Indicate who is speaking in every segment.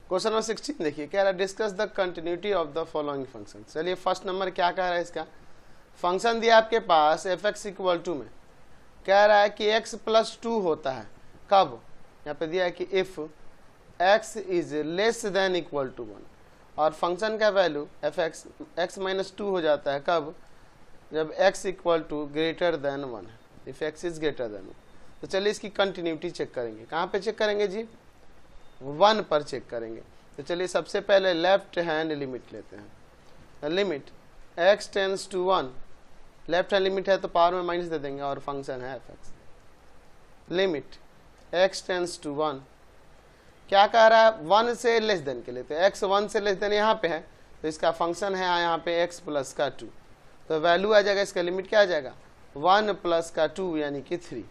Speaker 1: Question number 16 देखिए, कह रहा है discuss the continuity of the following function. चलिए फर्स्ट नंबर क्या कह रहा है इसका, फंक्शन दिया आपके पास एफ एक्स इक्वल टू में, कह रहा है कि x प्लस 2 होता है कब, यहाँ पे दिया है कि if x is less than equal to 1, और फंक्शन का value F X X minus 2 हो जाता है कब, जब x equal to greater than 1 है, if x is greater than 1। तो चलिए इसकी कंटिन्यूटी चेक करेंगे, कहाँ पे चेक करेंगे जी, 1 पर चेक करेंगे। तो चलिए सबसे पहले लेफ्ट हैंड लिमिट लेते हैं, limit x tends to 1, left hand limit है तो पावर में माइनस दे देंगे और फंक्शन है F X, limit x tends to 1, क्या कह रहा है 1 से लेस देन के लिए, तो x 1 से लेस देन यहाँ पे है तो इसका फंक्शन है यहाँ पे x प्लस का 2, तो वैल्यू आ जाएगा इसका लिमिट क्या आ जाएगा 1 प्लस का 2 यानी कि 3।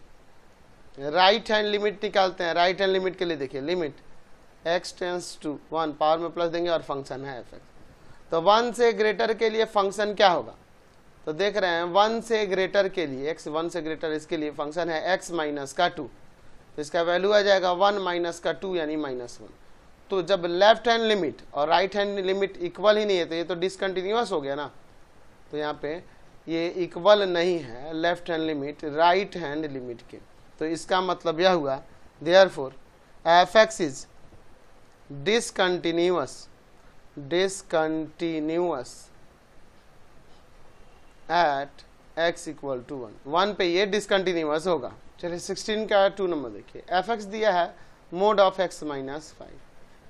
Speaker 1: राइट हैंड लिमिट निकालते हैं, राइट हैंड लिमिट के लिए देखिए limit x tends to 1, power में प्लस देंगे और फंक्शन है एफ एक्स, तो 1 से ग्रेटर के लिए फंक्शन क्या होगा, तो देख रहे हैं 1 से ग्रेटर के लिए x 1 से ग्रेटर, इसके लिए फंक्शन है x माइनस का 2, तो इसका वैल्यू आ जाएगा 1 माइनस का 2 यानी -1। तो जब लेफ्ट हैंड लिमिट और राइट हैंड लिमिट इक्वल ही नहीं है तो ये तो डिसकंटिन्यूअस हो गया ना, तो यहाँ पे ये इक्वल नहीं है left hand limit right hand limit के, तो इसका मतलब यह हुआ therefore F X is discontinuous at x equal to 1 पे ये डिसकंटिन्यूअस होगा। चलिए 16 का 2 नंबर देखिए, एफ एक्स दिया है मोड ऑफ x माइनस 5,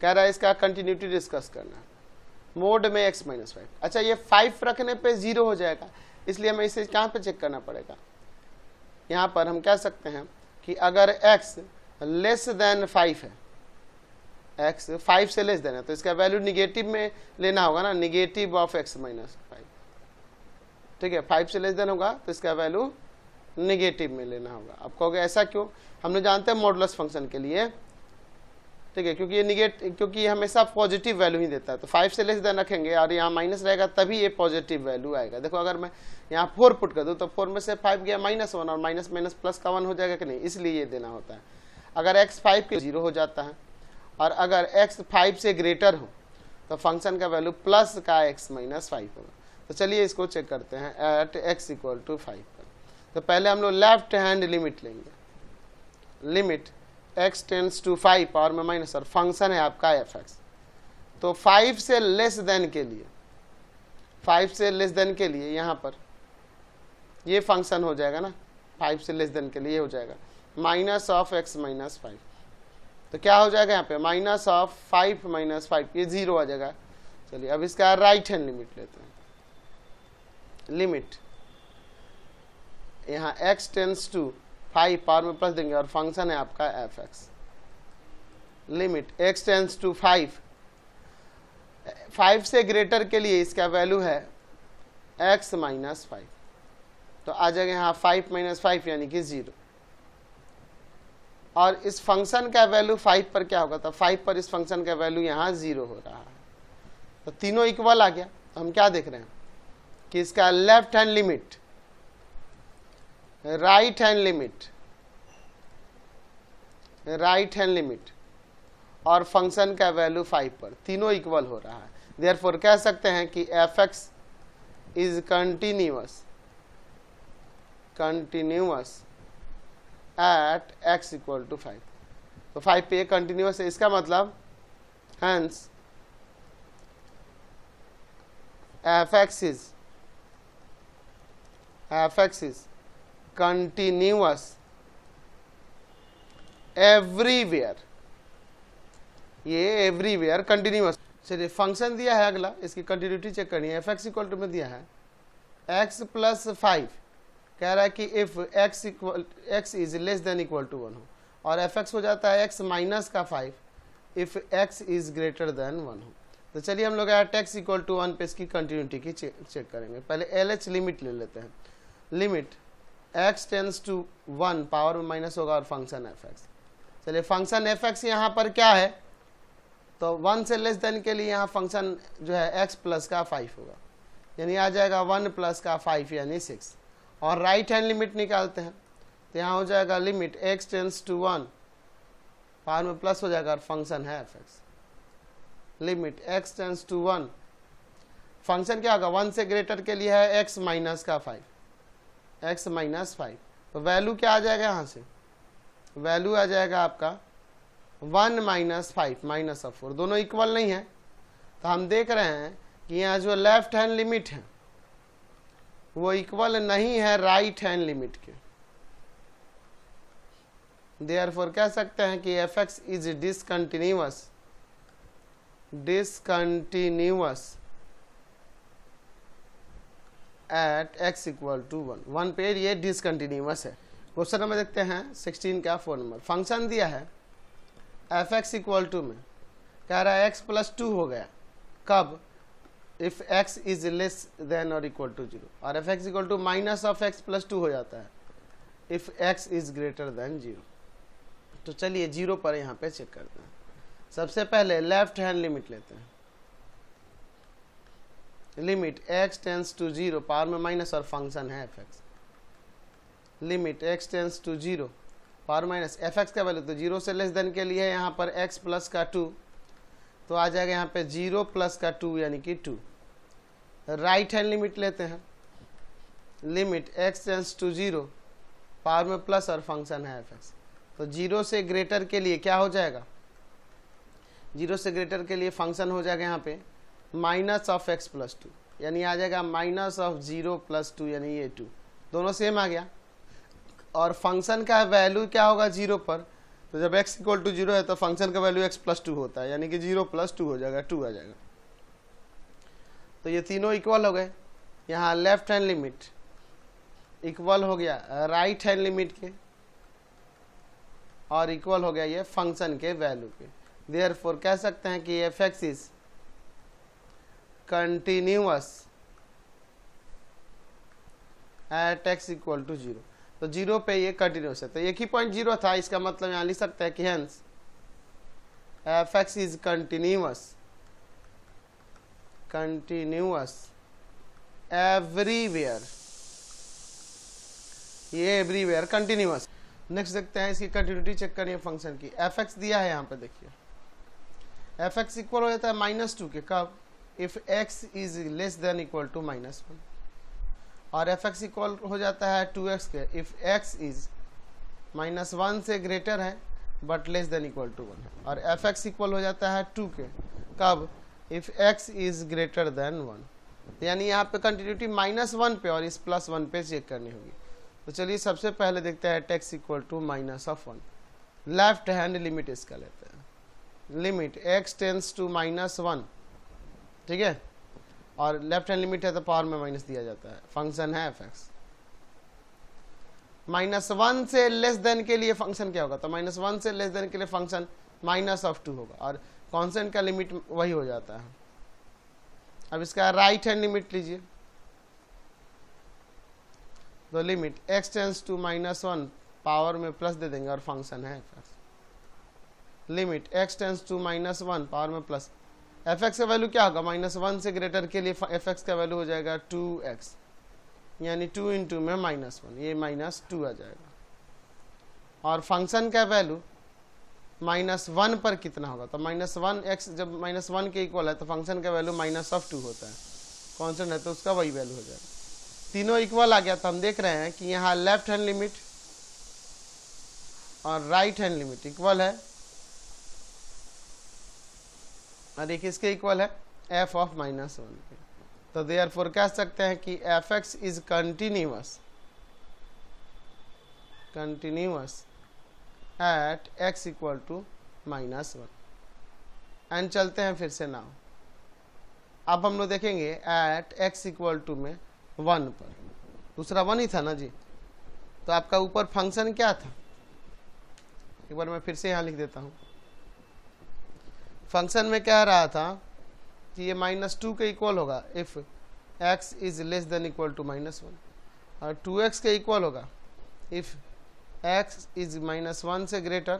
Speaker 1: कह रहा है इसका कंटिन्यूटी डिस्कस करना है, मोड में x माइनस 5। अच्छा ये 5 रखने पे 0 हो जाएगा, इसलिए हमें इसे कहाँ पे चेक करना पड़ेगा, यहाँ पर हम कह सकते हैं कि अगर x लेस देन 5 है, x 5 से लेस देन है तो इसका वैल्यू निगेटिव में लेना होगा ना, निगेटिव ऑफ x माइनस 5, ठीक है 5 से लेस देन होगा तो इसका वैल्यू निगेटिव में लेना होगा। आप कहोगे ऐसा क्यों, हमने जानते हैं मॉडुलस फंक्शन के लिए, ठीक है, क्योंकि ये क्योंकि ये हमेशा पॉजिटिव वैल्यू ही देता है, तो 5 से लेस देन रखेंगे और यहाँ माइनस रहेगा तभी ये पॉजिटिव वैल्यू आएगा। देखो अगर मैं यहाँ 4 पुट कर दूँ तो 4 में से 5 गया -1 और माइनस माइनस प्लस का 1 हो जाएगा कि नहीं, इसलिए ये देना होता है। अगर x 5 के 0 हो जाता है और अगर x 5 से ग्रेटर हो तो फंक्शन का वैल्यू प्लस का x माइनस 5 होगा। तो चलिए इसको चेक करते हैं एट x इक्वल टू 5 पर। तो पहले हम लोग लेफ्ट हैंड लिमिट लेंगे, limit x tends to 5 power में माइनस और फंक्शन है आपका एफ एक्स, तो 5 से लेस देन के लिए, 5 से लेस देन के लिए यहाँ पर ये फंक्शन हो जाएगा ना, 5 से लेस देन के लिए हो जाएगा माइनस ऑफ x माइनस 5, तो क्या हो जाएगा यहाँ पे माइनस ऑफ 5 माइनस 5, ये 0 आ जाएगा। चलिए अब इसका राइट हैंड लिमिट लेते हैं, लिमिट यहाँ x टेंस टू 5 पावर में प्लस देंगे और फंक्शन है आपका F X, limit x tends to 5 से ग्रेटर के लिए इसका वैल्यू है x माइनस 5, तो आ जाएगा यहाँ 5 माइनस 5 यानी कि 0, और इस फंक्शन का वैल्यू 5 पर क्या होगा, तो 5 पर इस फंक्शन का वैल्यू यहाँ 0 हो रहा है, तो तीनों इक्वल आ गया। तो हम क्या देख रहे हैं कि इसका left hand limit right hand limit और फंक्शन का वैल्यू 5 पर तीनों इक्वल हो रहा है, देयरफॉर कह सकते हैं कि F X is continuous at x equal to 5, तो 5 पे कंटिन्यूअस है, इसका मतलब hence F X is continuous everywhere, ये एवरीवेयर कंटिन्यूअस। चलिए फंक्शन दिया है अगला, इसकी कंटिन्यूटी चेक करनी है, एफ एक्स इक्वल टू में दिया है x प्लस 5, कह रहा है कि if x is less than equal to 1 हो, और एफ एक्स हो जाता है x माइनस का 5 if x is greater than 1 हो। तो चलिए हम लोग एट x इक्वल टू 1 पे इसकी कंटिन्यूटी की चेक करेंगे। पहले LH लिमिट ले लेते हैं, limit x tends to 1 power में माइनस होगा और फंक्शन एफ एक्स। चलिए फंक्शन एफ एक्स यहाँ पर क्या है, तो 1 से लेस देन के लिए यहाँ फंक्शन जो है x प्लस का 5 होगा, यानी आ जाएगा 1 प्लस का 5 यानी 6, और राइट हैंड लिमिट निकालते हैं तो यहाँ हो जाएगा limit x tends to 1 power में प्लस हो जाएगा और फंक्शन है F X, limit x tends to 1, function क्या होगा 1 से ग्रेटर के लिए है x माइनस का 5, x माइनस 5, तो वैल्यू क्या आ जाएगा यहाँ से, वैल्यू आ जाएगा आपका 1 माइनस 5 माइनस ऑफ 4, दोनों इक्वल नहीं है, तो हम देख रहे हैं कि यहाँ जो लेफ्ट हैंड लिमिट है वो इक्वल नहीं है राइट हैंड लिमिट के, देयरफॉर कह सकते हैं कि fx is discontinuous at x equal to 1 पे ये डिसकंटिन्यूअस है। क्वेश्चन नंबर देखते हैं 16 का 4 नंबर, फंक्शन दिया है fx इक्वल टू में कह रहा है x प्लस 2 हो गया, कब, if x is less than और इक्वल टू 0, और fx equal to minus of x plus 2 हो जाता है if x is greater than 0। तो चलिए 0 पर यहाँ पे चेक करते हैं। सबसे पहले लेफ्ट हैंड लिमिट लेते हैं, limit x tends to 0, power में माइनस और फंक्शन है fx, limit x tends to 0 power minus fx का वैल्यू तो 0 से लेस देन के लिए है यहाँ पर x प्लस का 2, तो आ जाएगा यहाँ पे 0 प्लस का 2 यानी कि 2। राइट हैंड लिमिट लेते हैं, limit x tends to 0, power में प्लस और फंक्शन है fx, तो 0 से ग्रेटर के लिए क्या हो जाएगा, 0 से ग्रेटर के लिए फंक्शन हो जाएगा यहाँ पे माइनस ऑफ x प्लस 2, यानी आ जाएगा माइनस ऑफ 0 प्लस 2 यानी ये 2, दोनों सेम आ गया। और फंक्शन का वैल्यू क्या होगा 0 पर, तो जब x इक्वल टू 0 है तो फंक्शन का वैल्यू x प्लस 2 होता है, यानी कि 0 प्लस 2 हो जाएगा, 2 आ जाएगा। तो ये तीनों इक्वल हो गए, यहाँ लेफ्ट हैंड लिमिट इक्वल हो गया राइट हैंड लिमिट के, और इक्वल हो गया ये फंक्शन के वैल्यू के, देयरफॉर कह सकते हैं कि fx is continuous at x equal to 0, तो 0 पे ये कंटिन्यूअस है, तो एक ही पॉइंट 0 था, इसका मतलब यहाँ लिख सकते हैं कि hence fx is continuous everywhere, ये एवरीवेयर कंटिन्यूअस। नेक्स्ट देखते हैं इसकी कंटिन्यूटी चेक करनी है फंक्शन की, fx दिया है यहाँ पे देखिए, fx इक्वल हो जाता है -2 के, कब, if x is less than equal to -1, और fx इक्वल हो जाता है 2x के, इफ x इज -1 से ग्रेटर है but less than equal to 1, और fx इक्वल हो जाता है 2 के, कब, if x is greater than 1, यानी यहाँ पे कंटिन्यूटी -1 पे और इस +1 पे चेक करनी होगी। तो चलिए सबसे पहले देखते हैं x equal to -1, left hand limit इसका लेते हैं, लिमिट x टेंस टू -1, ठीक है, और लेफ्ट हैंड लिमिट है तो पावर में माइनस दिया जाता है, फंक्शन है fx, -1 से लेस देन के लिए फंक्शन क्या होगा, तो -1 से लेस देन के लिए फंक्शन -2 होगा, और कांस्टेंट का लिमिट वही हो जाता है। अब इसका राइट हैंड लिमिट लीजिए, तो limit x tends to -1, power में प्लस दे देंगे और फंक्शन है fx, limit x tends to -1, power में प्लस, fx का वैल्यू क्या होगा, -1 से ग्रेटर के लिए fx का वैल्यू हो जाएगा 2x, यानी 2 इंटू में -1, ये -2 आ जाएगा, और फंक्शन का वैल्यू -1 पर कितना होगा, तो -1x जब -1 के इक्वल है तो फंक्शन का वैल्यू -2 होता है, कांस्टेंट है तो उसका वही वैल्यू हो जाएगा। तीनों इक्वल आ गया, तो हम देख रहे हैं कि यहाँ लेफ्ट हैंड लिमिट और राइट हैंड लिमिट इक्वल है, और एक इसके इक्वल है f ऑफ -1 के, तो देयरफॉर कह सकते हैं कि fx is continuous at x equal to -1। And चलते हैं फिर से नाउ, अब हम लोग देखेंगे एट x इक्वल टू में 1 पर, दूसरा 1 ही था ना जी, तो आपका ऊपर फंक्शन क्या था, एक बार मैं फिर से यहाँ लिख देता हूँ, फंक्शन में कह रहा था कि ये -2 के इक्वल होगा if x is less than equal to -1, और 2x के इक्वल होगा इफ x इज -1 से greater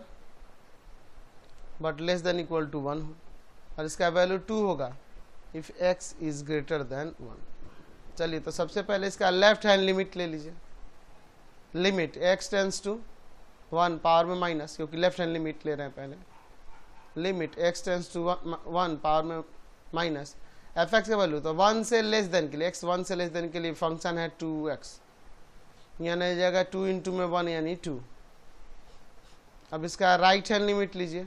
Speaker 1: but less than equal to 1 हो, और इसका वैल्यू 2 होगा if x is greater than 1। चलिए तो सबसे पहले इसका लेफ्ट हैंड लिमिट ले लीजिए, limit x tends to 1, power में माइनस, क्योंकि लेफ्ट हैंड लिमिट ले रहे हैं पहले, limit x tends to 1 power में माइनस एफ एक्स का वैल्यू, तो 1 से लेस देन के लिए, x 1 से लेस देन के लिए फंक्शन है 2x, यहाँ नहीं जाएगा 2 इंटू में 1 यानी 2। अब इसका राइट हैंड लिमिट लीजिए,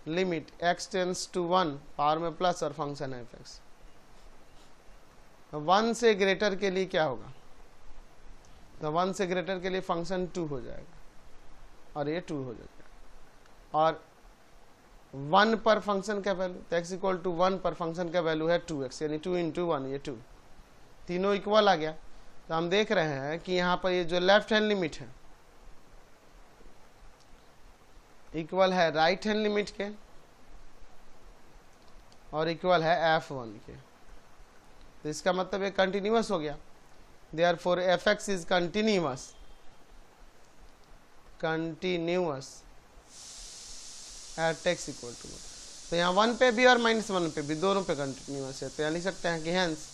Speaker 1: limit x tends to 1 power में प्लस और फंक्शन है एफ एक्स। 1 से ग्रेटर के लिए क्या होगा, तो 1 से ग्रेटर के लिए फंक्शन 2 हो जाएगा और ये 2 हो जाएगा, और 1 पर फंक्शन का वैल्यू, तो x इक्वल टू 1 पर फंक्शन का वैल्यू है 2x, यानी 2 इंटू 1 ये 2, तीनों इक्वल आ गया। तो हम देख रहे हैं कि यहाँ पर ये जो लेफ्ट हैंड लिमिट है इक्वल है राइट हैंड लिमिट के और इक्वल है f1 के, तो इसका मतलब ये कंटिन्यूअस हो गया। Therefore fx is continuous at x equal to 1। तो यहाँ 1 पे भी और -1 पे भी, दोनों पे कंटिन्यूअस है, तो यहाँ लिख सकते हैं कि hence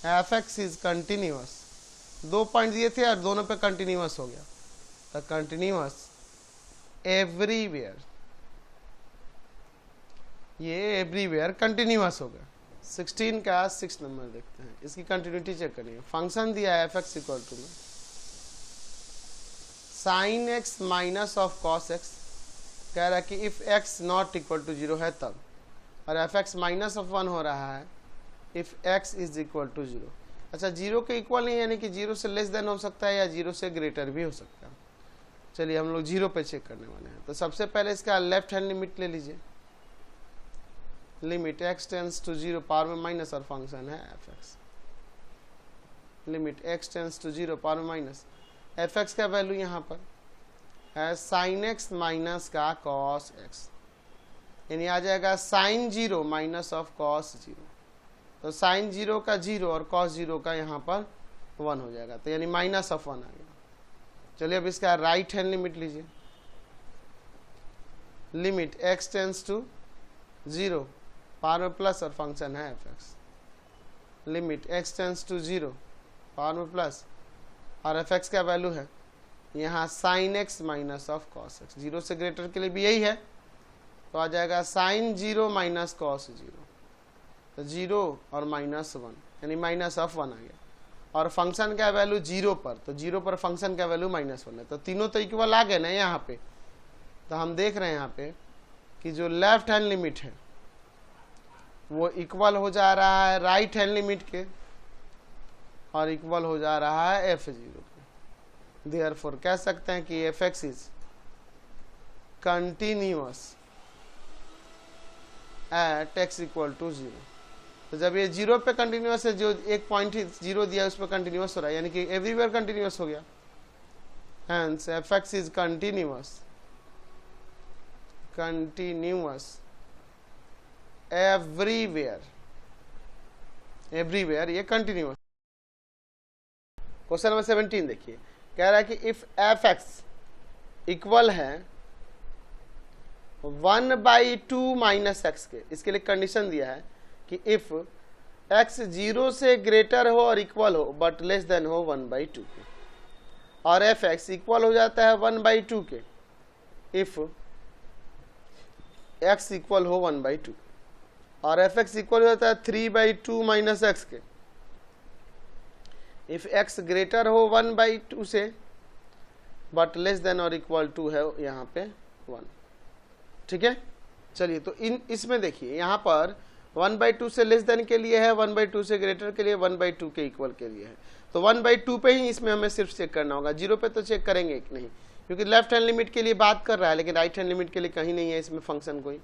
Speaker 1: fx is continuous, 2 point दिए थे और दोनों पे कंटिन्यूअस हो गया, तो कंटिन्यूअस एवरीवेयर, ये एवरीवेयर कंटिन्यूअस हो गया। 16 का 6 नंबर देखते हैं, इसकी कंटिन्यूटी चेक करनी है। फंक्शन दिया है fx इक्वल टू में sin x minus of cos x, कह रहा है कि if x not equal to 0 है तब, और fx माइनस ऑफ 1 हो रहा है if x is equal to 0। अच्छा, 0 के इक्वल नहीं, यानी कि 0 से लेस देन हो सकता है या 0 से ग्रेटर भी हो सकता है। चलिए हम लोग 0 पे चेक करने वाले हैं। तो सबसे पहले इसका लेफ्ट हैंड लिमिट ले लीजिए, limit x tends to 0 power में माइनस और फंक्शन है fx, limit x tends to 0 power में माइनस fx का वैल्यू यहाँ पर है sin x माइनस का cos x, यानी आ जाएगा sin 0 माइनस ऑफ cos 0, तो sin 0 का 0 और cos 0 का यहाँ पर 1 हो जाएगा, तो यानी माइनस ऑफ 1 आ गया। चलिए अब इसका राइट हैंड लिमिट लीजिए, limit x tends to 0 power में प्लस और फंक्शन है fx, limit x tends to 0 power में प्लस और fx का वैल्यू है यहाँ sin x minus of cos x, 0 से ग्रेटर के लिए भी यही है, तो आ जाएगा sin 0 माइनस cos 0, तो 0 और -1 यानी माइनस ऑफ 1 आ गया, और फंक्शन का वैल्यू 0 पर, तो 0 पर फंक्शन का वैल्यू -1 है, तो तीनों तो इक्वल आ गए ना यहाँ पे। तो हम देख रहे हैं यहाँ पे कि जो लेफ्ट हैंड लिमिट है वो इक्वल हो जा रहा है राइट हैंड लिमिट के और इक्वल हो जा रहा है f0 के। देयरफॉर कह सकते हैं कि fx is continuous at x equal to 0। तो जब ये 0 पे कंटिन्यूअस है, जो एक पॉइंट ही 0 दिया उस पर कंटिन्यूअस हो रहा है, यानी कि एवरीवेयर कंटिन्यूअस हो गया। Hence fx is continuous everywhere, everywhere ये कंटिन्यूअस। क्वेश्चन नंबर 17 देखिए, कह रहा है कि इफ fx इक्वल है 1/2 माइनस x के, इसके लिए कंडीशन दिया है कि इफ x 0 से ग्रेटर हो और इक्वल हो बट लेस देन हो 1/2 के, और fx इक्वल हो जाता है 1/2 के इफ x इक्वल हो 1/2, और fx इक्वल हो जाता है 3/2 माइनस x के इफ x ग्रेटर हो 1/2 से बट लेस देन और इक्वल टू है यहाँ पे 1। ठीक है, चलिए तो इसमें देखिए यहाँ पर 1/2 से लेस देन के लिए है, 1/2 से ग्रेटर के लिए, 1/2 के इक्वल के लिए है। तो 1/2 पे ही इसमें हमें सिर्फ चेक करना होगा, 0 पे तो चेक करेंगे नहीं, क्योंकि लेफ्ट हैंड लिमिट के लिए बात कर रहा है, लेकिन राइट हैंड लिमिट के लिए कहीं नहीं है इसमें फंक्शन कोई।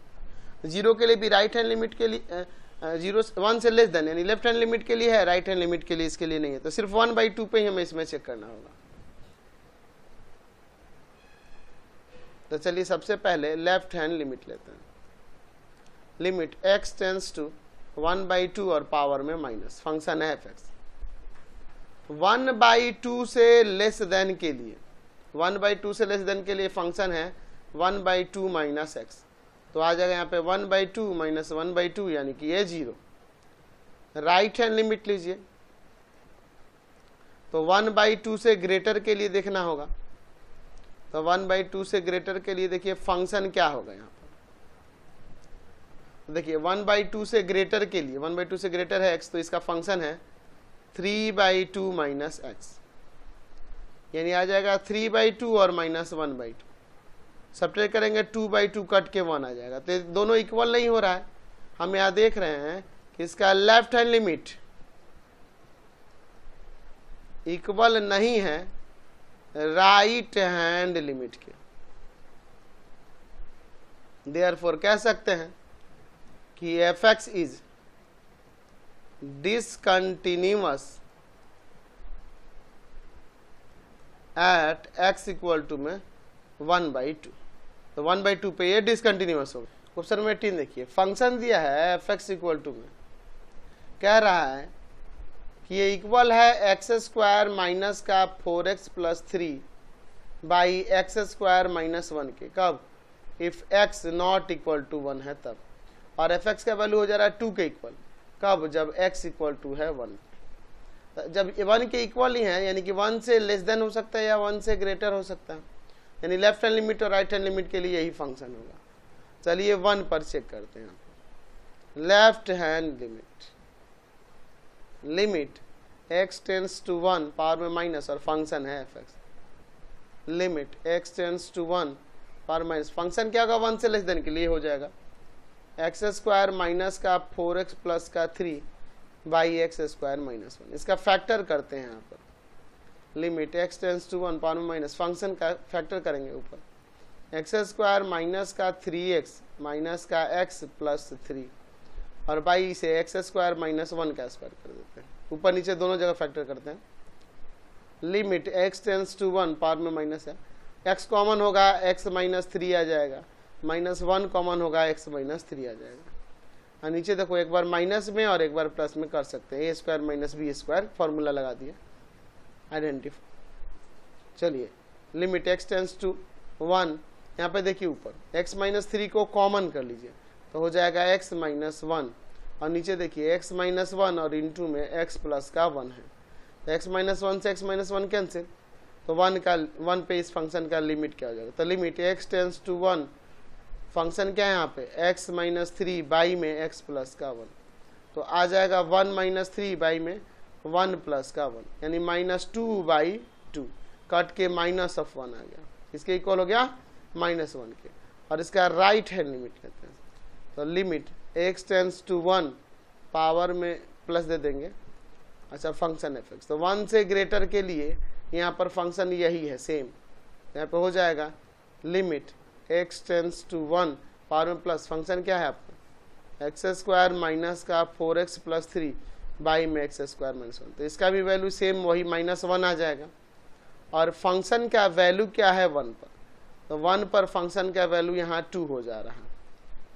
Speaker 1: 0 के लिए भी राइट हैंड लिमिट के लिए 1 से लेस देन यानी लेफ्ट हैंड लिमिट के लिए है, राइट हैंड लिमिट के लिए इसके लिए नहीं है, तो सिर्फ 1/2 पे ही हमें इसमें चेक करना होगा। तो चलिए सबसे पहले लेफ्ट हैंड लिमिट लेते हैं, लिमिट x टेंस टू 1/2 और पावर में माइनस, फंक्शन है fx। 1/2 से लेस देन के लिए, 1/2 से लेस देन के लिए फंक्शन है 1/2 माइनस x, तो आ जाएगा यहाँ पे 1/2 माइनस 1/2 यानी कि ये 0। राइट हैंड लिमिट लीजिए, तो 1/2 से ग्रेटर के लिए देखना होगा, तो 1/2 से ग्रेटर के लिए देखिए फंक्शन क्या होगा यहाँ पर, देखिए 1/2 से ग्रेटर के लिए 1/2 से ग्रेटर है x, तो इसका फंक्शन है 3/2 माइनस एक्स, यानी आ जाएगा 3/2 और माइनस 1/2, सब्ट्रैक्ट करेंगे 2/2 कट के 1 आ जाएगा। तो दोनों इक्वल नहीं हो रहा है, हम यहाँ देख रहे हैं कि इसका लेफ्ट हैंड लिमिट इक्वल नहीं है राइट हैंड लिमिट के। देयरफॉर कह सकते हैं कि fx is discontinuous at x equal to में 1/2, तो 1/2 पे ये डिसकंटिन्यूअस होगा। क्वेश्चन में 18 देखिए, फंक्शन दिया है fx इक्वल टू में, कह रहा है कि ये इक्वल है एक्स स्क्वायर माइनस का 4x plus 3 by X square minus 1 के, कब? If x not equal to 1 है तब। और fx का वैल्यू हो जा रहा है 2 के इक्वल, कब? जब x इक्वल टू है 1। जब 1 के इक्वल ही है, यानी कि 1 से लेस देन हो सकता है या 1 से ग्रेटर हो सकता है, यानी लेफ्ट हैंड लिमिट और राइट हैंड लिमिट के लिए यही फंक्शन होगा। चलिए 1 पर चेक करते हैं। Left hand limit x tends to 1 power में माइनस और फंक्शन है fx, limit x tends to 1 power minus, function क्या होगा? 1 से लेस देन के लिए हो जाएगा एक्स स्क्वायर माइनस का 4x प्लस का 3 बाई एक्स स्क्वायर माइनस 1। इसका फैक्टर करते हैं यहाँ पर, limit x tends to 1 power में माइनस, फंक्शन का फैक्टर करेंगे ऊपर, एक्स स्क्वायर माइनस का 3x माइनस का x प्लस 3 और बाई से एक्स स्क्वायर माइनस 1 का स्क्वायर कर देते हैं, ऊपर नीचे दोनों जगह फैक्टर करते हैं। Limit x tends to 1 power में माइनस है, x कॉमन होगा x माइनस 3 आ जाएगा, माइनस 1 कॉमन होगा x माइनस 3 आ जाएगा। और नीचे देखो एक बार माइनस में और एक बार प्लस में कर सकते हैं, A square minus B square formula लगा दिया, आइडेंटिफाई। चलिए लिमिट x टेंस टू 1, यहाँ पे देखिए ऊपर x माइनस 3 को कॉमन कर लीजिए तो हो जाएगा x माइनस 1, और नीचे देखिए x माइनस 1 और इंटू में x प्लस का 1 है, तो x माइनस 1 से x माइनस 1 कैंसिल, तो 1 पे इस फंक्शन का लिमिट क्या हो जाएगा? तो limit x tends to 1, function क्या है यहाँ पे? x माइनस 3 बाई में x प्लस का 1, तो आ जाएगा 1 माइनस 3 बाई में 1 प्लस का 1, यानी माइनस 2/2, कट के माइनस ऑफ 1 आ गया, इसके इक्वल हो गया माइनस 1 के। और इसका राइट हैंड लिमिट लेते हैं, तो limit x tends to 1 power में प्लस दे देंगे, अच्छा फंक्शन fx, तो 1 से ग्रेटर के लिए यहाँ पर फंक्शन यही है सेम, यहाँ पे हो जाएगा limit x tends to 1 power में प्लस, फंक्शन क्या है आपका? एक्स स्क्वायर माइनस का 4x प्लस 3 बाई में एक्स स्क्वायर माइनस 1, तो इसका भी वैल्यू सेम वही माइनस 1 आ जाएगा। और फंक्शन का वैल्यू क्या है 1 पर, तो 1 पर फंक्शन का वैल्यू यहाँ 2 हो जा रहा है,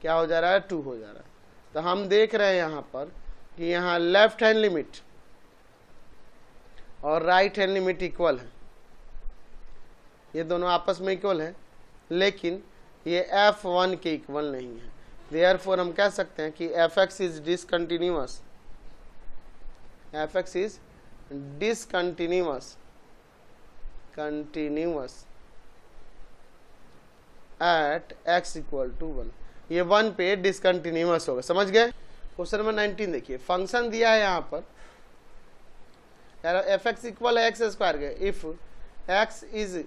Speaker 1: क्या हो जा रहा है? 2 हो जा रहा है। तो हम देख रहे हैं यहाँ पर कि यहाँ लेफ्ट हैंड लिमिट और राइट हैंड लिमिट इक्वल है, ये दोनों आपस में इक्वल है, लेकिन ये f1 के इक्वल नहीं है। देयरफॉर हम कह सकते हैं कि fx is discontinuous, fx is discontinuous at x equal to 1, ये 1 पे डिसकंटिन्यूअस होगा, समझ गए? क्वेश्चन नंबर 19 देखिए, फंक्शन दिया है यहाँ पर fx इक्वल है एक्स स्क्वायर के, if x is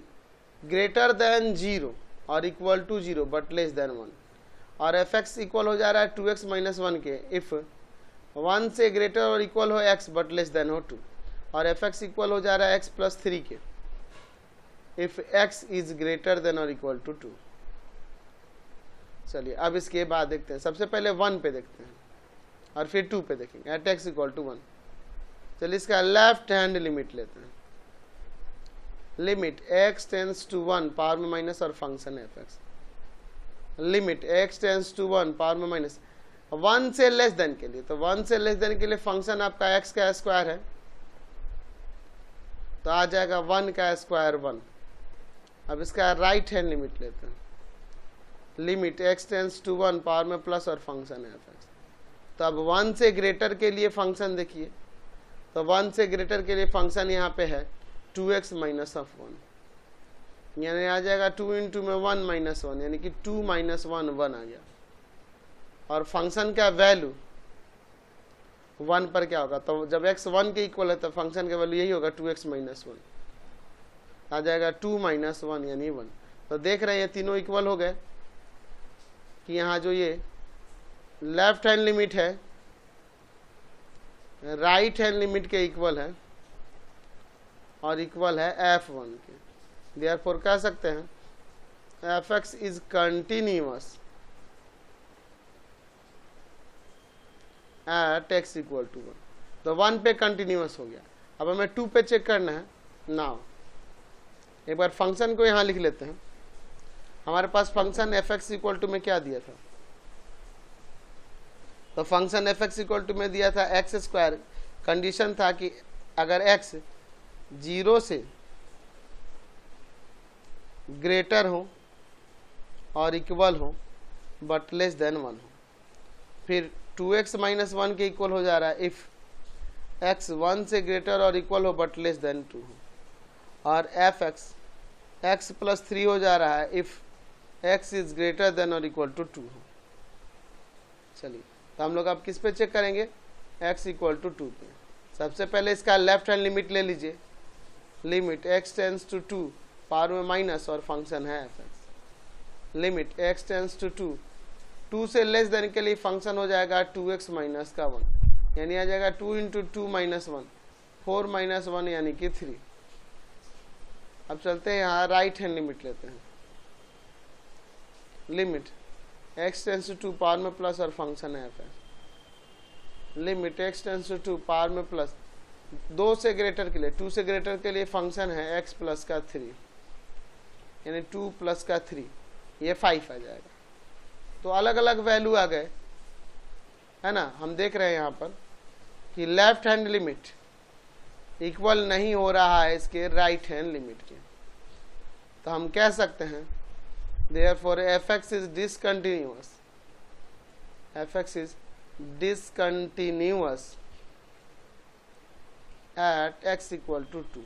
Speaker 1: greater than 0 और equal to 0 but less than 1, और fx इक्वल हो जा रहा है 2x माइनस 1 के, इफ 1 से ग्रेटर और इक्वल हो x बट लेस देन हो 2, और fx इक्वल हो जा रहा है x प्लस 3 के, if x is greater then और इक्वल टू 2। चलिए अब इसके बाद देखते हैं, सबसे पहले 1 पे देखते हैं और फिर 2 पे देखेंगे, एट x इक्वल टू 1। चलिए इसका लेफ्ट हैंड लिमिट लेते हैं, limit x tends to 1 power में माइनस और फंक्शन है fx, limit x tends to 1 power में माइनस 1 से लेस देन के लिए, तो 1 से लेस देन के लिए फंक्शन आपका x का स्क्वायर है, तो आ जाएगा 1 का स्क्वायर 1। अब इसका राइट हैंड लिमिट लेते हैं, limit x tends to 1 power में प्लस और फंक्शन है fx, तो अब 1 से ग्रेटर के लिए फंक्शन देखिए, तो 1 से ग्रेटर के लिए फंक्शन यहाँ पे है 2x माइनस ऑफ 1, यानी आ जाएगा 2 इंटू में 1 माइनस 1, यानी कि 2 माइनस 1 1 आ गया। और फंक्शन का वैल्यू 1 पर क्या होगा, तो जब x 1 के इक्वल है तो फंक्शन का वैल्यू यही होगा 2x माइनस 1, आ जाएगा 2 माइनस 1 यानी 1। तो देख रहे हैं तीनों इक्वल हो गए कि यहाँ जो ये लेफ्ट हैंड लिमिट है राइट हैंड लिमिट के इक्वल है और इक्वल है f1 के। देयरफॉर कह सकते हैं fx is continuous at x equal to 1। तो 1 पे कंटिन्यूअस हो गया। अब हमें 2 पे चेक करना है। नाउ एक बार फंक्शन को यहाँ लिख लेते हैं। हमारे पास फंक्शन fx इक्वल टू में क्या दिया था, तो फंक्शन fx इक्वल टू में दिया था एक्स स्क्वायर। कंडीशन था कि अगर x 0 से ग्रेटर हो और इक्वल हो बट लेस देन 1 हो। फिर 2x माइनस 1 के इक्वल हो जा रहा है इफ x 1 से ग्रेटर और इक्वल हो बट लेस देन 2 हो। और fx x प्लस 3 हो जा रहा है if x is greater then और इक्वल टू 2 हो। चलिए तो हम लोग अब किस पे चेक करेंगे, x इक्वल टू 2 पे। सबसे पहले इसका लेफ्ट हैंड लिमिट ले लीजिए, limit x tends to 2 power में माइनस और फंक्शन है fx। Limit x tends to 2, 2 से लेस देन के लिए फंक्शन हो जाएगा 2x माइनस का 1, यानी आ जाएगा 2 इंटू 2 माइनस 1, 4 माइनस 1 यानी कि 3। अब चलते हैं यहाँ राइट हैंड लिमिट लेते हैं। Limit x tends to 2 power में प्लस और फंक्शन है fx। Limit x tends to 2 power में प्लस 2 से ग्रेटर के लिए, 2 से ग्रेटर के लिए फंक्शन है x प्लस का 3, यानी 2 प्लस का 3, ये 5 आ जाएगा। तो अलग अलग वैल्यू आ गए, है ना। हम देख रहे हैं यहाँ पर कि लेफ्ट हैंड लिमिट इक्वल नहीं हो रहा है इसके राइट हैंड लिमिट के। तो हम कह सकते हैं therefore fx is discontinuous, fx is discontinuous at x equal to 2।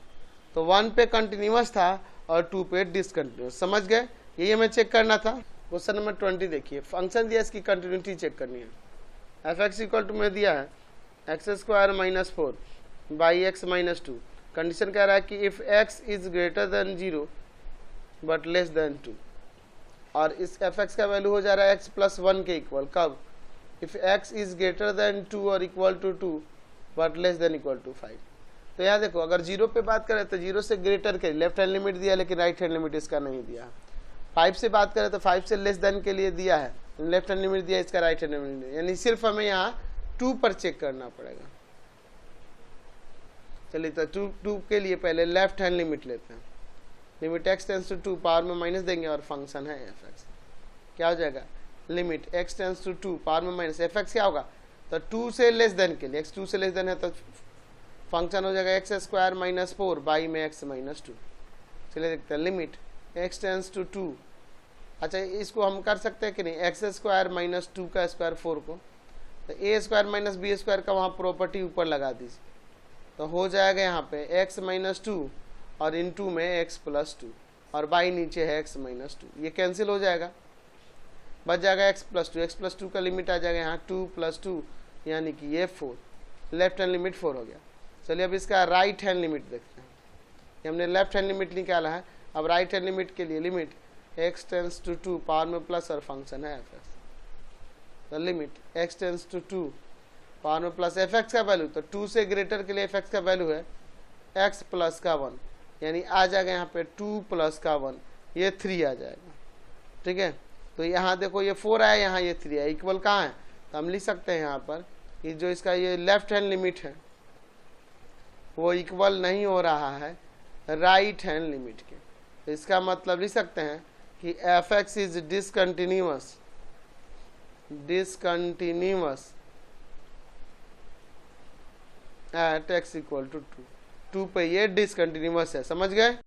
Speaker 1: तो 1 पे कंटिन्यूअस था और 2 पे डिसकंटिन्यूअस। समझ गए, यही हमें चेक करना था। क्वेश्चन नंबर 20 देखिए, फंक्शन दिया, इसकी कंटिन्यूटी चेक करनी है। fx इक्वल टू में दिया है x square minus 4 by x minus 2। Condition कह रहा है कि if x is greater than 0 but less then 2, और इस fx का वैल्यू हो जा रहा है x प्लस 1 के इक्वल। कब, if x is greater than 2 और equal to 2 but less than equal to 5। तो यहाँ देखो, अगर 0 पे बात करें तो 0 से ग्रेटर के लेफ्ट हैंड लिमिट दिया, लेकिन राइट हैंड लिमिट इसका नहीं दिया। 5 से बात करें तो 5 से लेस देन के लिए दिया है, लेफ्ट हैंड लिमिट दिया, इसका राइट हैंड लिमिट दिया, यानी सिर्फ हमें यहाँ 2 पर चेक करना पड़ेगा। चलिए तो 2 के लिए पहले लेफ्ट हैंड लिमिट लेते हैं। Limit x tends to 2 power में माइनस देंगे और फंक्शन है fx। क्या हो जाएगा, limit x tends to 2 power में माइनस fx क्या होगा, तो 2 से लेस देन के लिए, x 2 से लेस देन है तो फंक्शन हो जाएगा एक्स स्क्वायर माइनस 4 बाई में x माइनस 2। चलिए देखते हैं, लिमिट x टेंस टू 2। अच्छा, इसको हम कर सकते हैं कि नहीं, एक्स स्क्वायर माइनस 2 का स्क्वायर 4 को, तो ए स्क्वायर माइनस बी स्क्वायर का वहाँ प्रॉपर्टी ऊपर लगा दीजिए, तो हो जाएगा यहाँ पे x माइनस 2 और इन 2 में x प्लस 2 और बाई नीचे है x माइनस 2। ये कैंसिल हो जाएगा, बच जाएगा x प्लस 2। x प्लस 2 का लिमिट आ जाएगा यहाँ 2 प्लस 2 यानी कि ये 4। लेफ्ट हैंड लिमिट 4 हो गया। चलिए अब इसका राइट हैंड लिमिट देखते हैं। ये हमने लेफ्ट हैंड लिमिट निकाला है, अब राइट हैंड लिमिट के लिए limit x tends to 2 power में प्लस और फंक्शन है fx। तो limit x tends to 2 power में प्लस fx का वैल्यू, तो 2 से ग्रेटर के लिए fx का वैल्यू है x प्लस का 1, यानी आ जाएगा यहाँ पे 2 प्लस का 1, ये 3 आ जाएगा। ठीक है, तो यहाँ देखो ये 4 आया, यहाँ ये 3 है, इक्वल कहाँ है, तो हम लिख सकते हैं यहाँ पर कि जो इसका ये लेफ्ट हैंड लिमिट है वो इक्वल नहीं हो रहा है राइट हैंड लिमिट के। तो इसका मतलब लिख सकते हैं कि fx is discontinuous at x equal to 2 पे ये डिसकंटिन्यूअस है। समझ गए।